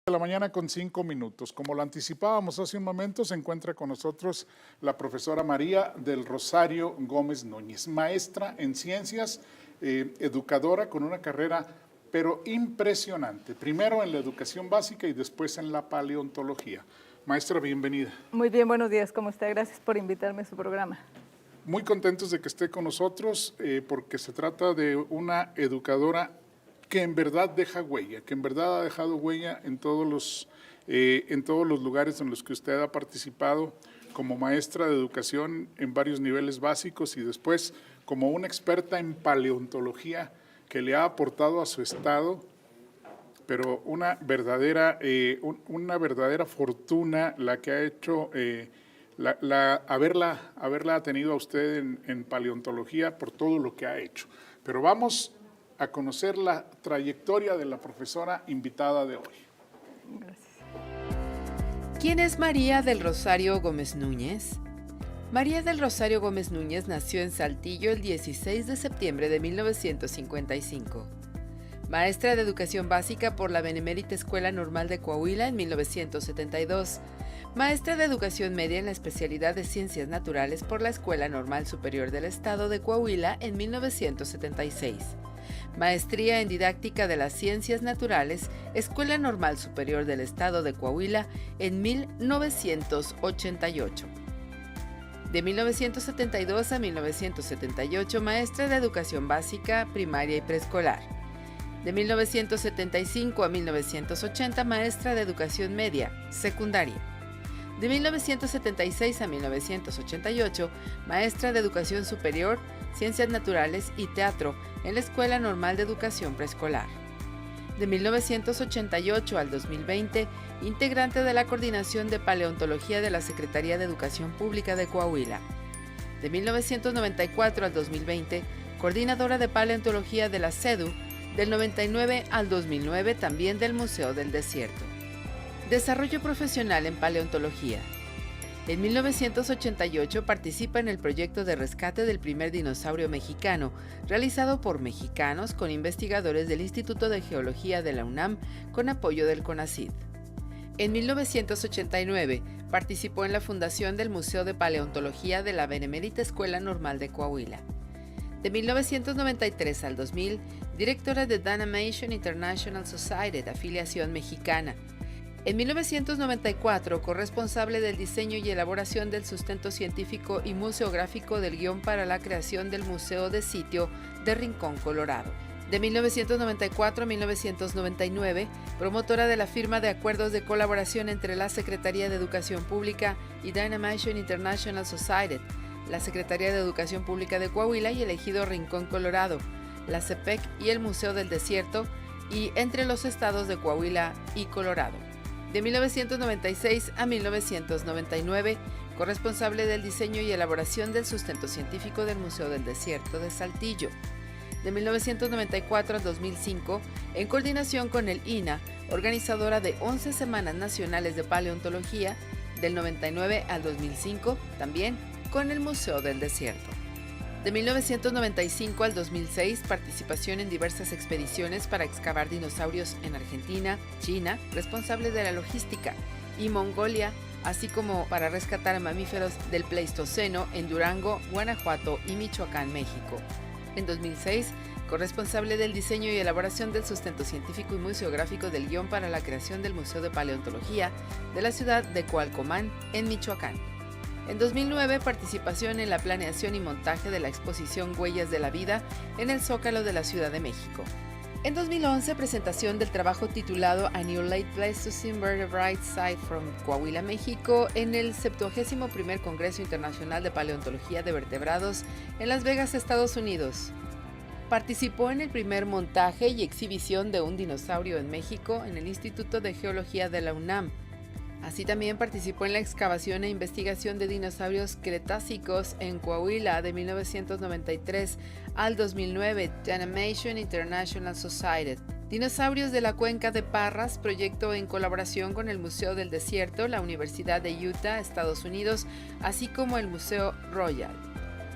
De la mañana con 5 minutos. Como lo anticipábamos hace un momento, se encuentra con nosotros la profesora María del Rosario Gómez Núñez, maestra en ciencias, educadora con una carrera pero impresionante, primero en la educación básica y después en la paleontología. Maestra, bienvenida. Muy bien, buenos días, ¿cómo está? Gracias por invitarme a su programa. Muy contentos de que esté con nosotros porque se trata de una educadora que en verdad deja huella, que en verdad ha dejado huella en todos los lugares en los que usted ha participado como maestra de educación en varios niveles básicos y después como una experta en paleontología que le ha aportado a su estado, pero una verdadera fortuna la que ha hecho haberla tenido a usted en paleontología por todo lo que ha hecho. Pero vamos a conocer la trayectoria de la profesora invitada de hoy. Gracias. ¿Quién es María del Rosario Gómez Núñez? María del Rosario Gómez Núñez nació en Saltillo el 16 de septiembre de 1955. Maestra de Educación Básica por la Benemérita Escuela Normal de Coahuila en 1972. Maestra de Educación Media en la especialidad de Ciencias Naturales por la Escuela Normal Superior del Estado de Coahuila en 1976. Maestría en Didáctica de las Ciencias Naturales, Escuela Normal Superior del Estado de Coahuila en 1988. De 1972 a 1978, maestra de Educación Básica, Primaria y Preescolar. De 1975 a 1980, maestra de Educación Media, Secundaria. De 1976 a 1988, maestra de Educación Superior, Ciencias Naturales y Teatro en la Escuela Normal de Educación Preescolar. De 1988 al 2020, integrante de la Coordinación de Paleontología de la Secretaría de Educación Pública de Coahuila. De 1994 al 2020, coordinadora de Paleontología de la SEDU, del 99 al 2009 también del Museo del Desierto. Desarrollo profesional en paleontología. En 1988 participa en el proyecto de rescate del primer dinosaurio mexicano, realizado por mexicanos con investigadores del Instituto de Geología de la UNAM con apoyo del CONACYT. En 1989 participó en la fundación del Museo de Paleontología de la Benemérita Escuela Normal de Coahuila. De 1993 al 2000, directora de Danimation International Society de afiliación mexicana. En 1994, corresponsable del diseño y elaboración del sustento científico y museográfico del guión para la creación del Museo de Sitio de Rincón, Colorado. De 1994 a 1999, promotora de la firma de acuerdos de colaboración entre la Secretaría de Educación Pública y Danimation International Society, la Secretaría de Educación Pública de Coahuila y el Ejido Rincón, Colorado, la CEPEC y el Museo del Desierto, y entre los estados de Coahuila y Colorado. De 1996 a 1999, corresponsable del diseño y elaboración del sustento científico del Museo del Desierto de Saltillo. De 1994 a 2005, en coordinación con el INAH, organizadora de 11 Semanas Nacionales de Paleontología, del 99 al 2005, también con el Museo del Desierto. De 1995 al 2006, participación en diversas expediciones para excavar dinosaurios en Argentina, China, responsable de la logística, y Mongolia, así como para rescatar mamíferos del Pleistoceno en Durango, Guanajuato y Michoacán, México. En 2006, corresponsable del diseño y elaboración del sustento científico y museográfico del guión para la creación del Museo de Paleontología de la ciudad de Coalcomán, en Michoacán. En 2009, participación en la planeación y montaje de la exposición Huellas de la Vida en el Zócalo de la Ciudad de México. En 2011, presentación del trabajo titulado A New Late Pleistocene Vertebrate Site from Coahuila, México, en el 71º Congreso Internacional de Paleontología de Vertebrados en Las Vegas, Estados Unidos. Participó en el primer montaje y exhibición de un dinosaurio en México en el Instituto de Geología de la UNAM. Así también participó en la excavación e investigación de dinosaurios cretácicos en Coahuila de 1993 al 2009, Danimation International Society. Dinosaurios de la Cuenca de Parras, proyecto en colaboración con el Museo del Desierto, la Universidad de Utah, Estados Unidos, así como el Museo Royal.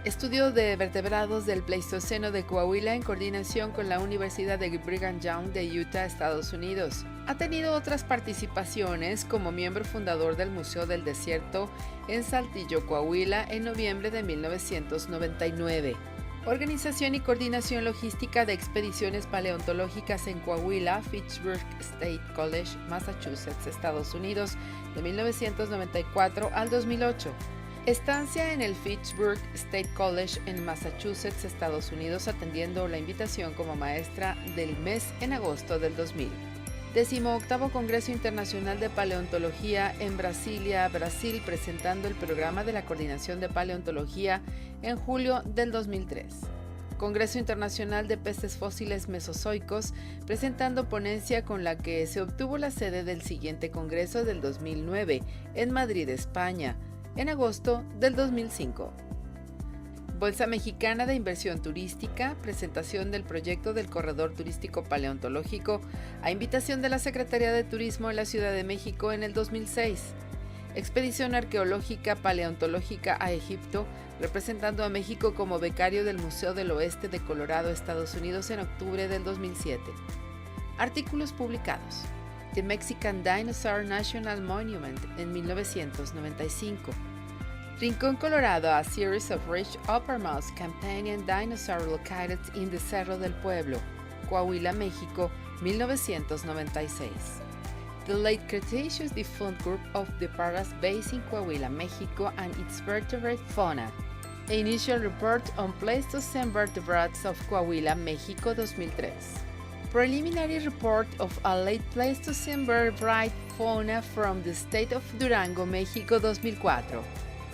Estudio de vertebrados del Pleistoceno de Coahuila en coordinación con la Universidad de Brigham Young de Utah, Estados Unidos. Ha tenido otras participaciones como miembro fundador del Museo del Desierto en Saltillo, Coahuila, en noviembre de 1999. Organización y coordinación logística de expediciones paleontológicas en Coahuila, Fitchburg State College, Massachusetts, Estados Unidos, de 1994 al 2008. Estancia en el Fitchburg State College en Massachusetts, Estados Unidos, atendiendo la invitación como maestra del mes en agosto del 2000. 18º Congreso Internacional de Paleontología en Brasilia, Brasil, presentando el programa de la Coordinación de Paleontología en julio del 2003. Congreso Internacional de Peces Fósiles Mesozoicos, presentando ponencia con la que se obtuvo la sede del siguiente Congreso del 2009 en Madrid, España, en agosto del 2005. Bolsa Mexicana de Inversión Turística, presentación del proyecto del Corredor Turístico Paleontológico a invitación de la Secretaría de Turismo en la Ciudad de México en el 2006. Expedición Arqueológica Paleontológica a Egipto, representando a México como becario del Museo del Oeste de Colorado, Estados Unidos, en octubre del 2007. Artículos publicados. The Mexican Dinosaur National Monument en 1995. Rincón, Colorado, a series of rich uppermost companion dinosaurs located in the Cerro del Pueblo, Coahuila, México, 1996. The Late Cretaceous Defunct Group of the Parras Basin, Coahuila, México, and its vertebrate fauna. Initial Report on Pleistocene Vertebrates of Coahuila, México, 2003. Preliminary Report of a Late Pleistocene Vertebrate Fauna from the State of Durango, México, 2004.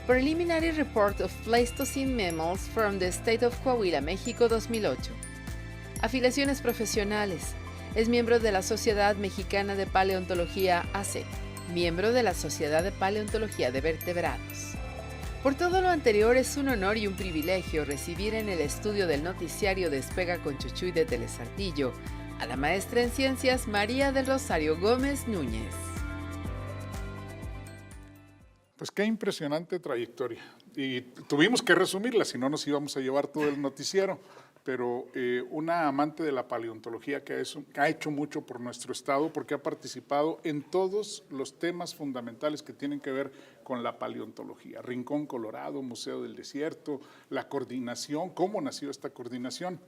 Preliminary Report of Pleistocene Mammals from the State of Coahuila, México, 2008. Afiliaciones profesionales. Es miembro de la Sociedad Mexicana de Paleontología AC, miembro de la Sociedad de Paleontología de Vertebrados. Por todo lo anterior, es un honor y un privilegio recibir en el estudio del noticiario Despega con Chuchuy de Telesaltillo a la maestra en Ciencias María del Rosario Gómez Núñez. Pues qué impresionante trayectoria. Y tuvimos que resumirla, si no nos íbamos a llevar todo el noticiero. Pero una amante de la paleontología que ha hecho mucho por nuestro estado, porque ha participado en todos los temas fundamentales que tienen que ver con la paleontología. Rincón, Colorado, Museo del Desierto, la coordinación, cómo nació esta coordinación.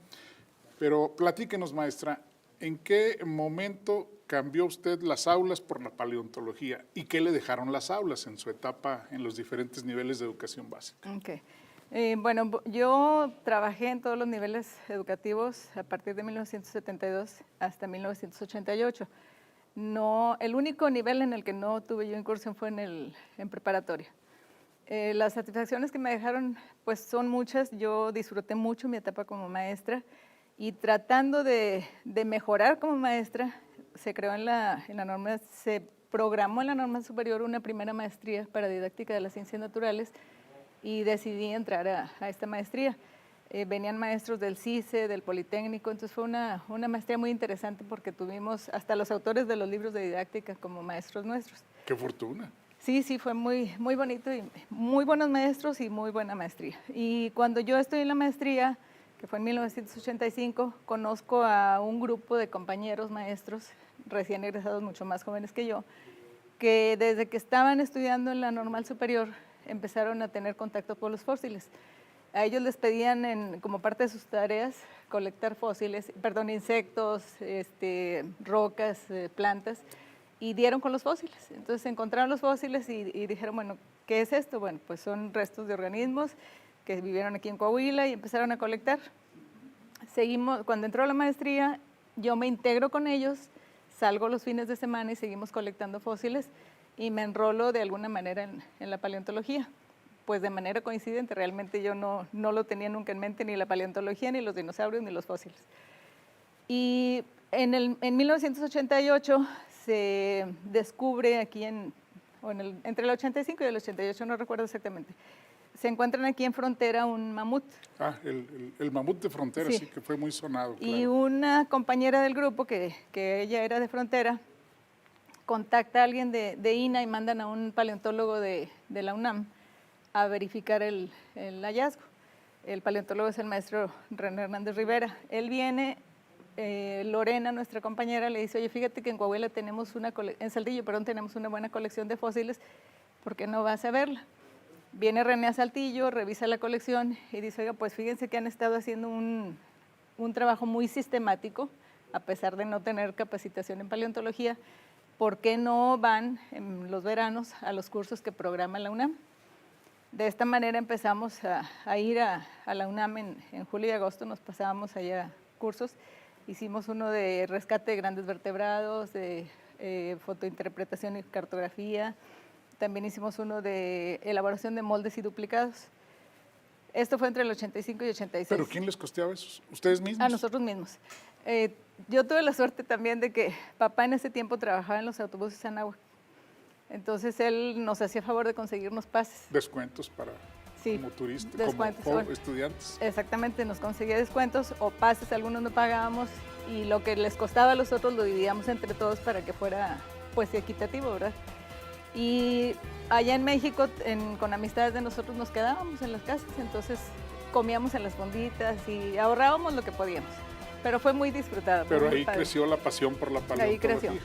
Pero platíquenos, maestra, ¿en qué momento cambió usted las aulas por la paleontología y qué le dejaron las aulas en su etapa en los diferentes niveles de educación básica? Okay. Bueno, yo trabajé en todos los niveles educativos a partir de 1972 hasta 1988. No, el único nivel en el que no tuve yo incursión fue en preparatoria. Las satisfacciones que me dejaron pues son muchas. Yo disfruté mucho mi etapa como maestra y tratando de mejorar como maestra, se creó se programó en la norma superior una primera maestría para didáctica de las ciencias naturales y decidí entrar a esta maestría. Venían maestros del CICE, del Politécnico, entonces fue una maestría muy interesante porque tuvimos hasta los autores de los libros de didáctica como maestros nuestros. ¡Qué fortuna! Sí, fue muy, muy bonito y muy buenos maestros y muy buena maestría. Y cuando yo estoy en la maestría, que fue en 1985, conozco a un grupo de compañeros maestros recién egresados, mucho más jóvenes que yo, que desde que estaban estudiando en la normal superior empezaron a tener contacto con los fósiles. A ellos les pedían como parte de sus tareas colectar insectos, rocas, plantas, y dieron con los fósiles. Entonces encontraron los fósiles y dijeron, bueno, ¿qué es esto? Bueno, pues son restos de organismos que vivieron aquí en Coahuila y empezaron a colectar. Seguimos, cuando entró la maestría, yo me integro con ellos, salgo los fines de semana y seguimos colectando fósiles y me enrolo de alguna manera en la paleontología. Pues de manera coincidente, realmente yo no lo tenía nunca en mente, ni la paleontología, ni los dinosaurios, ni los fósiles. Y en 1988 se descubre aquí entre el 85 y el 88, no recuerdo exactamente, se encuentran aquí en Frontera un mamut. Ah, el mamut de Frontera, sí, que fue muy sonado. Y claro. una compañera del grupo, que ella era de Frontera, contacta a alguien de INA y mandan a un paleontólogo de la UNAM a verificar el hallazgo. El paleontólogo es el maestro René Hernández Rivera. Él viene, Lorena, nuestra compañera, le dice, oye, fíjate que en Coahuila tenemos en Saltillo, perdón, tenemos una buena colección de fósiles, ¿por qué no vas a verla? Viene René a Saltillo, revisa la colección y dice, oiga, pues fíjense que han estado haciendo un trabajo muy sistemático, a pesar de no tener capacitación en paleontología. ¿Por qué no van en los veranos a los cursos que programa la UNAM? De esta manera empezamos a ir a la UNAM en julio y agosto, nos pasábamos allá cursos. Hicimos uno de rescate de grandes vertebrados, de fotointerpretación y cartografía. También hicimos uno de elaboración de moldes y duplicados. Esto fue entre el 85 y 86. ¿Pero quién les costeaba eso? ¿Ustedes mismos? A nosotros mismos. Yo tuve la suerte también de que papá en ese tiempo trabajaba en los autobuses Anáhuac. Entonces él nos hacía favor de conseguirnos pases. Descuentos para como turistas, descuentos, como estudiantes. Exactamente, nos conseguía descuentos o pases, algunos no pagábamos y lo que les costaba a los otros lo dividíamos entre todos para que fuera pues equitativo, ¿verdad? Y allá en México, con amistades de nosotros nos quedábamos en las casas, entonces comíamos en las fonditas y ahorrábamos lo que podíamos. Pero fue muy disfrutado. Pero ahí creció la pasión por la paleontología. Ahí creció.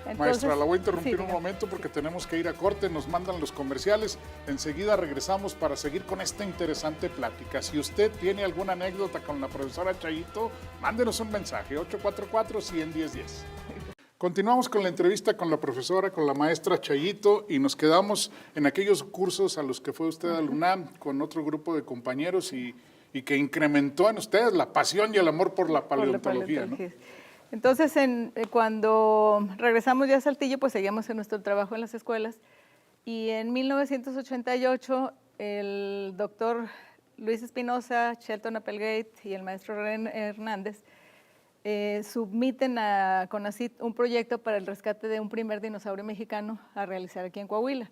Entonces, maestra, la voy a interrumpir un momento porque tenemos que ir a corte, nos mandan los comerciales. Enseguida regresamos para seguir con esta interesante plática. Si usted tiene alguna anécdota con la profesora Chayito, mándenos un mensaje, 844-100-1010. Continuamos con la entrevista con la profesora, con la maestra Chayito, y nos quedamos en aquellos cursos a los que fue usted al UNAM con otro grupo de compañeros y que incrementó en ustedes la pasión y el amor por la paleontología, ¿no? Entonces, cuando regresamos ya a Saltillo, pues seguíamos en nuestro trabajo en las escuelas, y en 1988 el doctor Luis Espinosa, Shelton Applegate y el maestro René Hernández submiten a CONACYT un proyecto para el rescate de un primer dinosaurio mexicano a realizar aquí en Coahuila.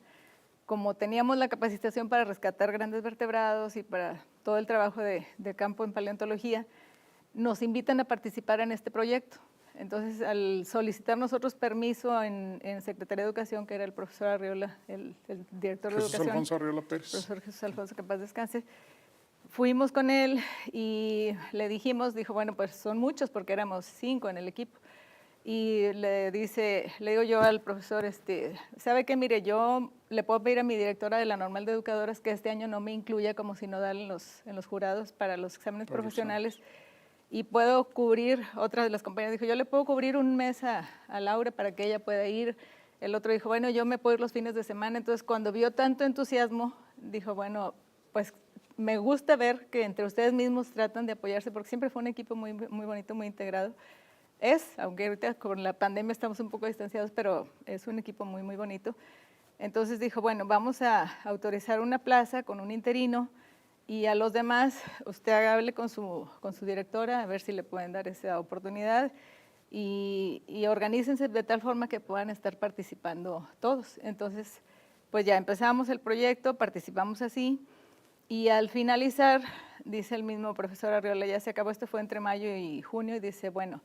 Como teníamos la capacitación para rescatar grandes vertebrados y para todo el trabajo de campo en paleontología, nos invitan a participar en este proyecto. Entonces, al solicitar nosotros permiso en Secretaría de Educación, que era el profesor Arriola, el director de Educación. Alfonso Arriola Pérez. Profesor Jesús Alfonso, que paz descanse. Fuimos con él y le dijimos, dijo, bueno, pues son muchos porque éramos 5 en el equipo. Y le digo yo al profesor, ¿sabe qué? Mire, yo le puedo pedir a mi directora de la Normal de Educadoras que este año no me incluya como sinodal en los jurados para los exámenes profesionales y puedo cubrir, otra de las compañeras dijo, yo le puedo cubrir un mes a Laura para que ella pueda ir. El otro dijo, bueno, yo me puedo ir los fines de semana. Entonces, cuando vio tanto entusiasmo, dijo, bueno, pues me gusta ver que entre ustedes mismos tratan de apoyarse, porque siempre fue un equipo muy, muy bonito, muy integrado. Aunque ahorita con la pandemia estamos un poco distanciados, pero es un equipo muy, muy bonito. Entonces dijo, bueno, vamos a autorizar una plaza con un interino y a los demás, usted hable con su directora a ver si le pueden dar esa oportunidad y organícense de tal forma que puedan estar participando todos. Entonces, pues ya empezamos el proyecto, participamos así y al finalizar, dice el mismo profesor Arriola, ya se acabó, esto fue entre mayo y junio, y dice, bueno,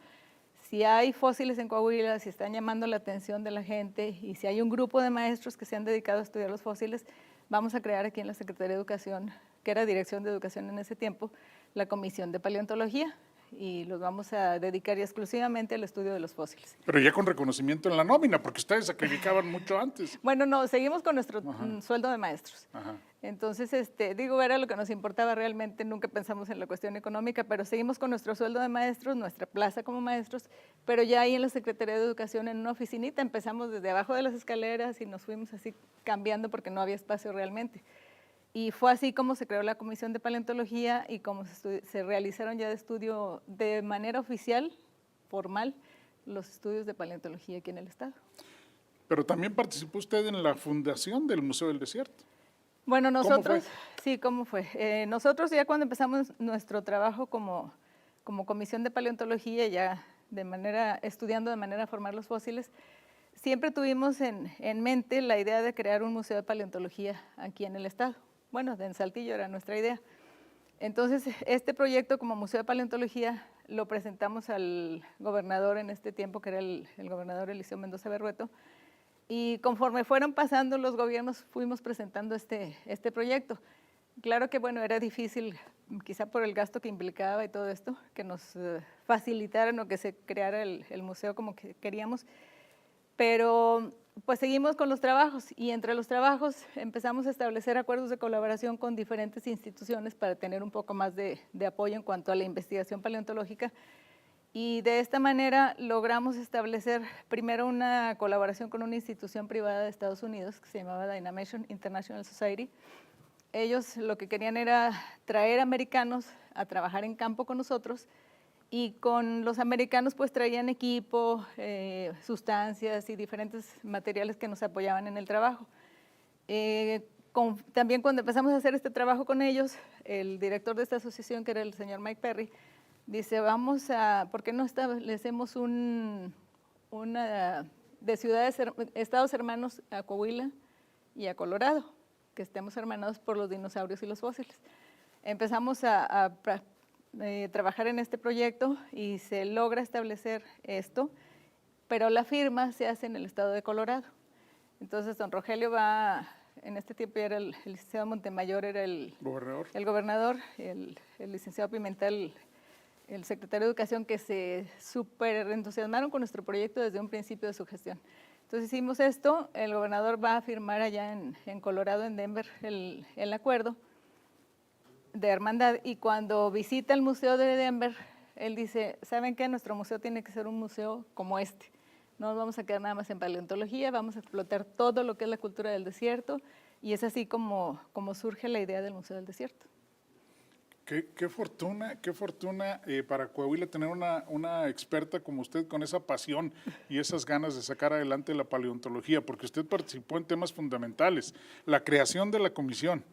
si hay fósiles en Coahuila, si están llamando la atención de la gente y si hay un grupo de maestros que se han dedicado a estudiar los fósiles, vamos a crear aquí en la Secretaría de Educación, que era Dirección de Educación en ese tiempo, la Comisión de Paleontología y los vamos a dedicar exclusivamente al estudio de los fósiles. Pero ya con reconocimiento en la nómina, porque ustedes sacrificaban mucho antes. Bueno, no, seguimos con nuestro sueldo de maestros. Ajá. Entonces, era lo que nos importaba realmente, nunca pensamos en la cuestión económica, pero seguimos con nuestro sueldo de maestros, nuestra plaza como maestros, pero ya ahí en la Secretaría de Educación, en una oficinita, empezamos desde abajo de las escaleras y nos fuimos así cambiando porque no había espacio realmente. Y fue así como se creó la Comisión de Paleontología y como se realizaron ya de estudio de manera oficial, formal, los estudios de paleontología aquí en el estado. Pero también participó usted en la fundación del Museo del Desierto. Bueno, nosotros, ¿Cómo fue? sí, ¿cómo fue? Nosotros ya cuando empezamos nuestro trabajo como Comisión de Paleontología, ya estudiando de manera formal los fósiles, siempre tuvimos en mente la idea de crear un museo de paleontología aquí en el estado. Bueno, en Saltillo era nuestra idea. Entonces, este proyecto como Museo de Paleontología lo presentamos al gobernador en este tiempo, que era el gobernador Eliseo Mendoza Berrueto, y conforme fueron pasando los gobiernos, fuimos presentando este proyecto. Claro que, bueno, era difícil quizá por el gasto que implicaba y todo esto, que nos facilitaran o que se creara el museo como que queríamos. Pero pues seguimos con los trabajos y entre los trabajos empezamos a establecer acuerdos de colaboración con diferentes instituciones para tener un poco más de apoyo en cuanto a la investigación paleontológica. Y de esta manera logramos establecer primero una colaboración con una institución privada de Estados Unidos que se llamaba Dynamation International Society. Ellos lo que querían era traer americanos a trabajar en campo con nosotros y con los americanos pues traían equipo, sustancias y diferentes materiales que nos apoyaban en el trabajo. También cuando empezamos a hacer este trabajo con ellos, el director de esta asociación, que era el señor Mike Perry, dice, ¿por qué no establecemos una de estados hermanos a Coahuila y a Colorado, que estemos hermanados por los dinosaurios y los fósiles? Empezamos a trabajar en este proyecto y se logra establecer esto, pero la firma se hace en el estado de Colorado. Entonces, don Rogelio en este tiempo era el licenciado Montemayor, era el gobernador, el licenciado Pimentel, el secretario de Educación, que se súper entusiasmaron con nuestro proyecto desde un principio de su gestión. Entonces hicimos esto, el gobernador va a firmar allá en Colorado, en Denver, el acuerdo de hermandad, y cuando visita el museo de Denver, él dice, ¿saben qué? Nuestro museo tiene que ser un museo como este. No nos vamos a quedar nada más en paleontología, vamos a explotar todo lo que es la cultura del desierto, y es así como surge la idea del Museo del Desierto. Qué fortuna para Coahuila tener una experta como usted con esa pasión y esas ganas de sacar adelante la paleontología, porque usted participó en temas fundamentales, la creación de la comisión,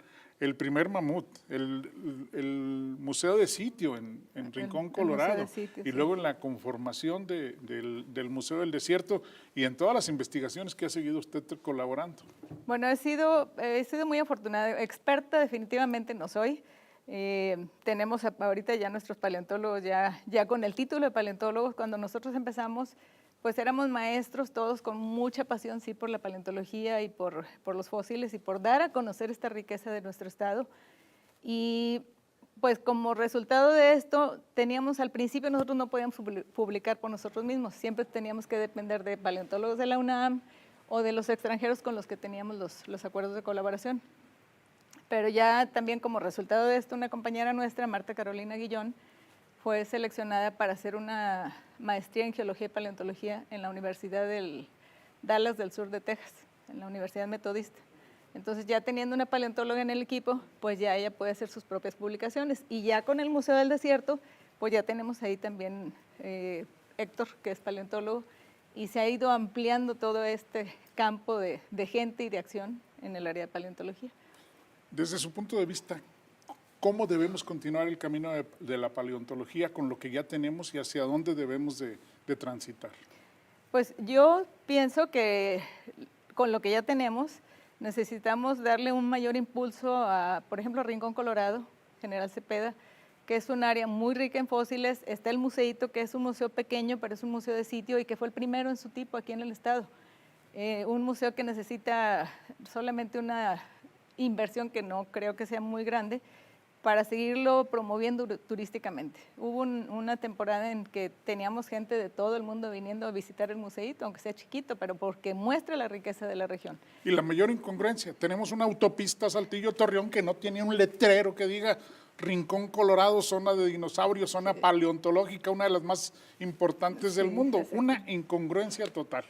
el primer mamut, el museo de sitio en Rincón, Colorado, y luego en la conformación del Museo del Desierto y en todas las investigaciones que ha seguido usted colaborando. Bueno, he sido muy afortunada, experta definitivamente no soy. Tenemos ahorita ya nuestros paleontólogos, ya con el título de paleontólogos. Cuando nosotros empezamos, pues éramos maestros todos con mucha pasión, sí, por la paleontología y por los fósiles y por dar a conocer esta riqueza de nuestro estado. Y pues como resultado de esto, al principio nosotros no podíamos publicar por nosotros mismos, siempre teníamos que depender de paleontólogos de la UNAM o de los extranjeros con los que teníamos los acuerdos de colaboración. Pero ya también como resultado de esto, una compañera nuestra, Marta Carolina Guillón, fue seleccionada para hacer una maestría en Geología y Paleontología en la Universidad del Dallas del Sur de Texas, en la Universidad Metodista. Entonces ya teniendo una paleontóloga en el equipo, pues ya ella puede hacer sus propias publicaciones. Y ya con el Museo del Desierto, pues ya tenemos ahí también Héctor, que es paleontólogo, y se ha ido ampliando todo este campo de gente y de acción en el área de paleontología. Desde su punto de vista, ¿cómo debemos continuar el camino de la paleontología con lo que ya tenemos y hacia dónde debemos de transitar? Pues yo pienso que con lo que ya tenemos necesitamos darle un mayor impulso a, por ejemplo, Rincón, Colorado, General Cepeda, que es un área muy rica en fósiles. Está el Museíto, que es un museo pequeño, pero es un museo de sitio y que fue el primero en su tipo aquí en el estado. Un museo que necesita solamente una inversión que no creo que sea muy grande para seguirlo promoviendo turísticamente. Hubo una temporada en que teníamos gente de todo el mundo viniendo a visitar el museíto, aunque sea chiquito, pero porque muestra la riqueza de la región. Y la mayor incongruencia, tenemos una autopista Saltillo-Torreón que no tiene un letrero que diga Rincón, Colorado, zona de dinosaurios, zona paleontológica, una de las más importantes del mundo. Una incongruencia total.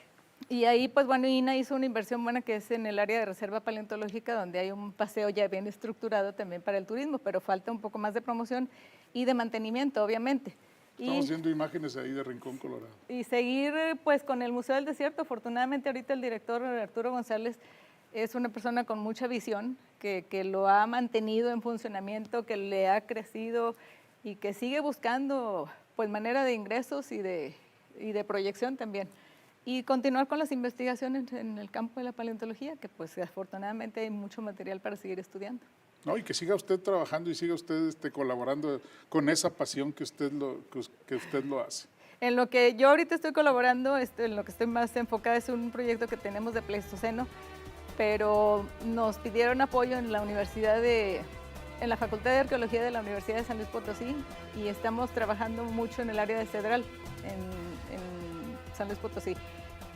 Y ahí, pues bueno, INA hizo una inversión buena que es en el área de reserva paleontológica, donde hay un paseo ya bien estructurado también para el turismo, pero falta un poco más de promoción y de mantenimiento, obviamente. Estamos viendo imágenes ahí de Rincón, Colorado. Y seguir pues con el Museo del Desierto. Afortunadamente ahorita el director Arturo González es una persona con mucha visión, que lo ha mantenido en funcionamiento, que le ha crecido y que sigue buscando pues manera de ingresos y de proyección también. Y continuar con las investigaciones en el campo de la paleontología, que pues afortunadamente hay mucho material para seguir estudiando. No, y que siga usted trabajando y siga usted colaborando con esa pasión que usted lo hace. En lo que yo ahorita estoy colaborando, en lo que estoy más enfocada es un proyecto que tenemos de Pleistoceno, pero nos pidieron apoyo en la Universidad de en la Facultad de Arqueología de la Universidad de San Luis Potosí y estamos trabajando mucho en el área de Cedral, en San Luis Potosí.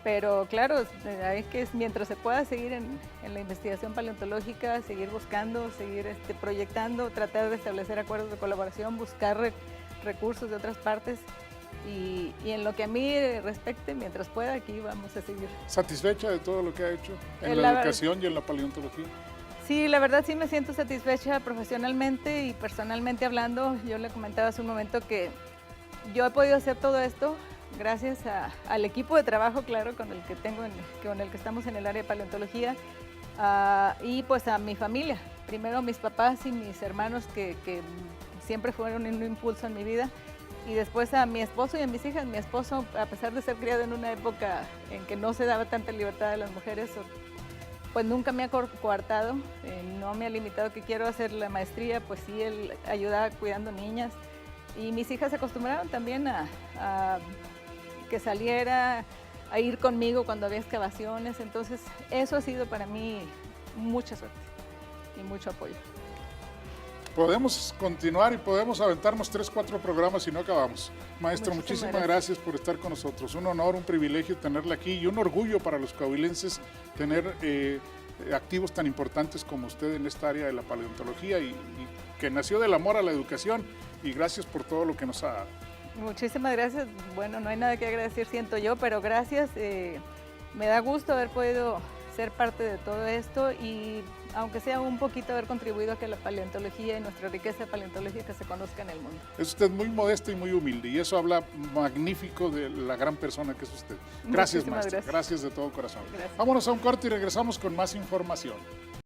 Pero claro, hay que mientras se pueda seguir en la investigación paleontológica, seguir buscando, seguir proyectando, tratar de establecer acuerdos de colaboración, buscar recursos de otras partes y en lo que a mí respecte, mientras pueda, aquí vamos a seguir. ¿Satisfecha de todo lo que ha hecho en la educación y en la paleontología? Sí, la verdad sí me siento satisfecha profesionalmente y personalmente hablando. Yo le comentaba hace un momento que yo he podido hacer todo esto gracias al equipo de trabajo, claro, con el que estamos en el área de paleontología, y pues a mi familia. Primero mis papás y mis hermanos que siempre fueron un impulso en mi vida, y después a mi esposo y a mis hijas. Mi esposo, a pesar de ser criado en una época en que no se daba tanta libertad a las mujeres, pues nunca me ha coartado, no me ha limitado que quiero hacer la maestría, pues sí, él ayudaba cuidando niñas. Y mis hijas se acostumbraron también a que saliera, a ir conmigo cuando había excavaciones. Entonces, eso ha sido para mí mucha suerte y mucho apoyo. Podemos continuar y podemos aventarnos 3, 4 programas y no acabamos. Maestra, muchísimas gracias por estar con nosotros. Un honor, un privilegio tenerla aquí y un orgullo para los coahuilenses tener activos tan importantes como usted en esta área de la paleontología y que nació del amor a la educación, y gracias por todo lo que nos ha dado. Muchísimas gracias. Bueno, no hay nada que agradecer, siento yo, pero gracias. Me da gusto haber podido ser parte de todo esto y, aunque sea un poquito, haber contribuido a que la paleontología y nuestra riqueza paleontológica se conozca en el mundo. Es usted muy modesta y muy humilde, y eso habla magnífico de la gran persona que es usted. Gracias, maestra. Gracias de todo corazón. Gracias. Vámonos a un corte y regresamos con más información.